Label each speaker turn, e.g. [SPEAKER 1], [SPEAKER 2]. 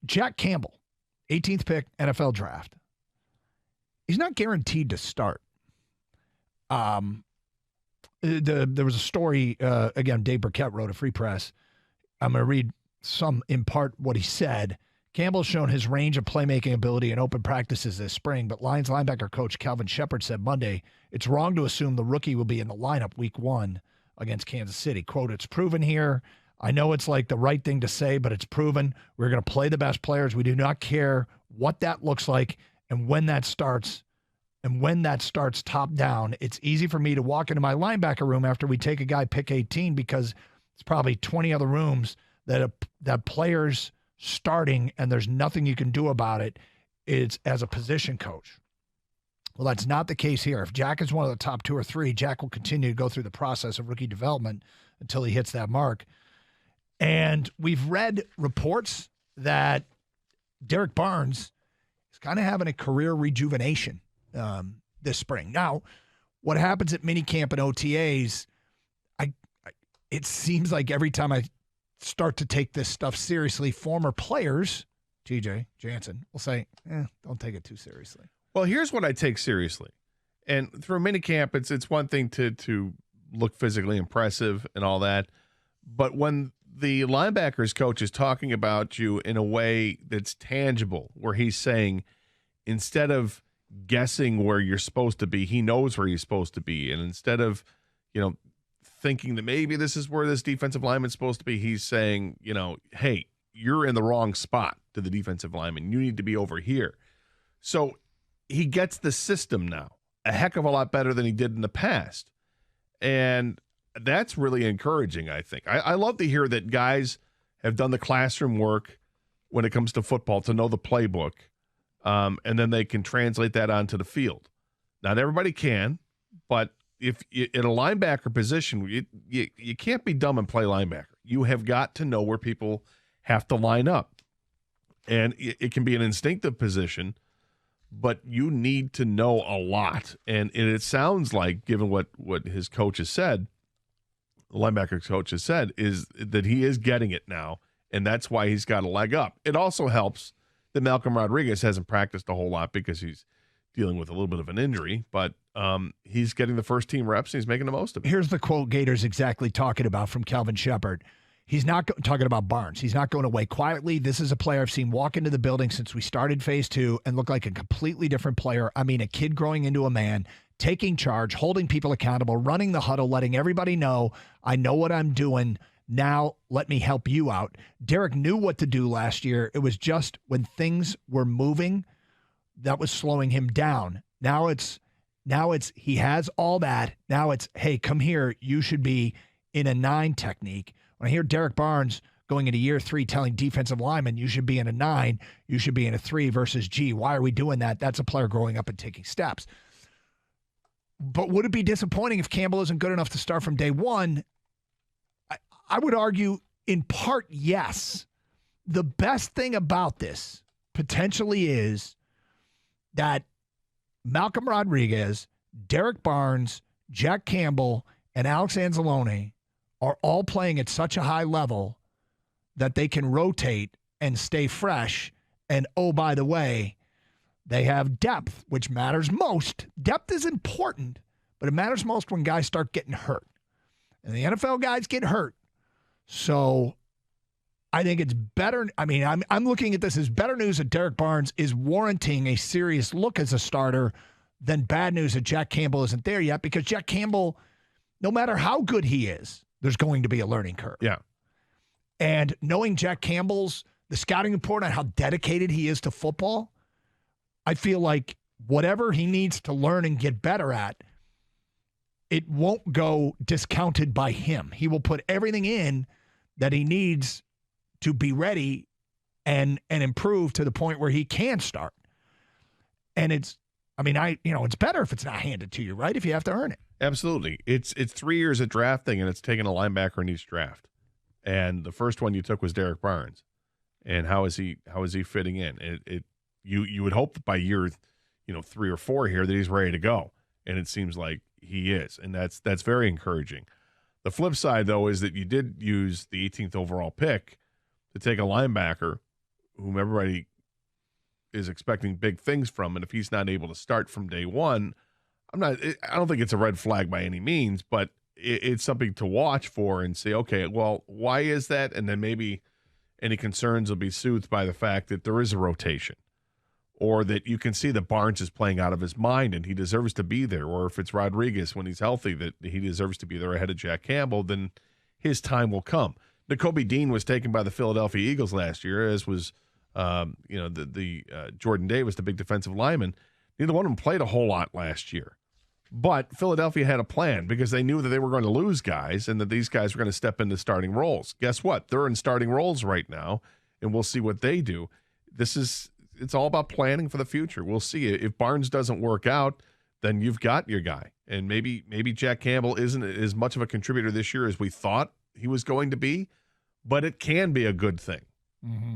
[SPEAKER 1] Jack Campbell, 18th pick, NFL draft. He's not guaranteed to start. There was a story, again, Dave Burkett wrote a Free Press. I'm going to read in part what he said. Campbell's shown his range of playmaking ability in open practices this spring, but Lions linebacker coach Calvin Shepard said Monday, it's wrong to assume the rookie will be in the lineup week 1 against Kansas City. Quote, it's proven here. I know it's like the right thing to say, but it's proven. We're going to play the best players. We do not care what that looks like and when that starts. And when that starts top down, it's easy for me to walk into my linebacker room after we take a guy pick 18 because it's probably 20 other rooms that players starting and there's nothing you can do about it. It's as a position coach. Well, that's not the case here. If Jack is one of the top 2 or 3, Jack will continue to go through the process of rookie development until he hits that mark. And we've read reports that Derek Barnes is kind of having a career rejuvenation this spring. Now, what happens at minicamp and OTAs, it seems like every time I start to take this stuff seriously, former players, TJ Jansen, will say, don't take it too seriously.
[SPEAKER 2] Well, here's what I take seriously. And through minicamp, it's one thing to look physically impressive and all that. But when the linebackers coach is talking about you in a way that's tangible, where he's saying, instead of guessing where you're supposed to be, he knows where you're supposed to be. And instead of, thinking that maybe this is where this defensive lineman's supposed to be, he's saying, hey, you're in the wrong spot to the defensive lineman. You need to be over here. So he gets the system now a heck of a lot better than he did in the past. And that's really encouraging, I think. I love to hear that guys have done the classroom work when it comes to football to know the playbook, and then they can translate that onto the field. Not everybody can, but if in a linebacker position, you can't be dumb and play linebacker. You have got to know where people have to line up. And it can be an instinctive position, but you need to know a lot. And it sounds like, given what his coach has said, the linebacker coach has said, is that he is getting it now, and that's why he's got a leg up. It also helps that Malcolm Rodriguez hasn't practiced a whole lot because he's dealing with a little bit of an injury, but he's getting the first team reps and he's making the most of it.
[SPEAKER 1] Here's the quote Gator's exactly talking about from Calvin Shepard. He's not talking about Barnes. He's not going away quietly. This is a player I've seen walk into the building since we started phase 2 and look like a completely different player. I mean, a kid growing into a man, taking charge, holding people accountable, running the huddle, letting everybody know, I know what I'm doing. Now let me help you out. Derek knew what to do last year. It was just when things were moving, that was slowing him down. Now it's he has all that. Now it's, hey, come here. You should be in a 9 technique. When I hear Derek Barnes going into year 3 telling defensive linemen you should be in a 9, you should be in a 3 versus G. Why are we doing that? That's a player growing up and taking steps. But would it be disappointing if Campbell isn't good enough to start from day 1? I would argue in part, yes. The best thing about this potentially is that Malcolm Rodriguez, Derek Barnes, Jack Campbell, and Alex Anzalone are all playing at such a high level that they can rotate and stay fresh. And, oh, by the way, they have depth, which matters most. Depth is important, but it matters most when guys start getting hurt. And the NFL guys get hurt. So I think it's better. I mean, I'm looking at this as better news that Derek Barnes is warranting a serious look as a starter than bad news that Jack Campbell isn't there yet, because Jack Campbell, no matter how good he is, there's going to be a learning curve.
[SPEAKER 2] Yeah.
[SPEAKER 1] And knowing Jack Campbell's, the scouting report on how dedicated he is to football, I feel like whatever he needs to learn and get better at, it won't go discounted by him. He will put everything in that he needs to be ready and improve to the point where he can start. And it's better if it's not handed to you, right? If you have to earn it.
[SPEAKER 2] Absolutely. It's 3 years of drafting, and it's taking a linebacker in each draft. And the first one you took was Derek Barnes. And how is he fitting in? You would hope that by year 3 or 4 here that he's ready to go. And it seems like he is. And that's very encouraging. The flip side, though, is that you did use the 18th overall pick to take a linebacker whom everybody is expecting big things from, and if he's not able to start from day one, I don't think it's a red flag by any means, but it's something to watch for and say, okay, well, why is that? And then maybe any concerns will be soothed by the fact that there is a rotation, or that you can see that Barnes is playing out of his mind and he deserves to be there. Or if it's Rodriguez when he's healthy, that he deserves to be there ahead of Jack Campbell, then his time will come. Nakobe Dean was taken by the Philadelphia Eagles last year, as was Jordan Davis, the big defensive lineman. Neither one of them played a whole lot last year. But Philadelphia had a plan because they knew that they were going to lose guys and that these guys were going to step into starting roles. Guess what? They're in starting roles right now, and we'll see what they do. It's all about planning for the future. We'll see. If Barnes doesn't work out, then you've got your guy. And maybe Jack Campbell isn't as much of a contributor this year as we thought he was going to be, but it can be a good thing.
[SPEAKER 1] Mm-hmm.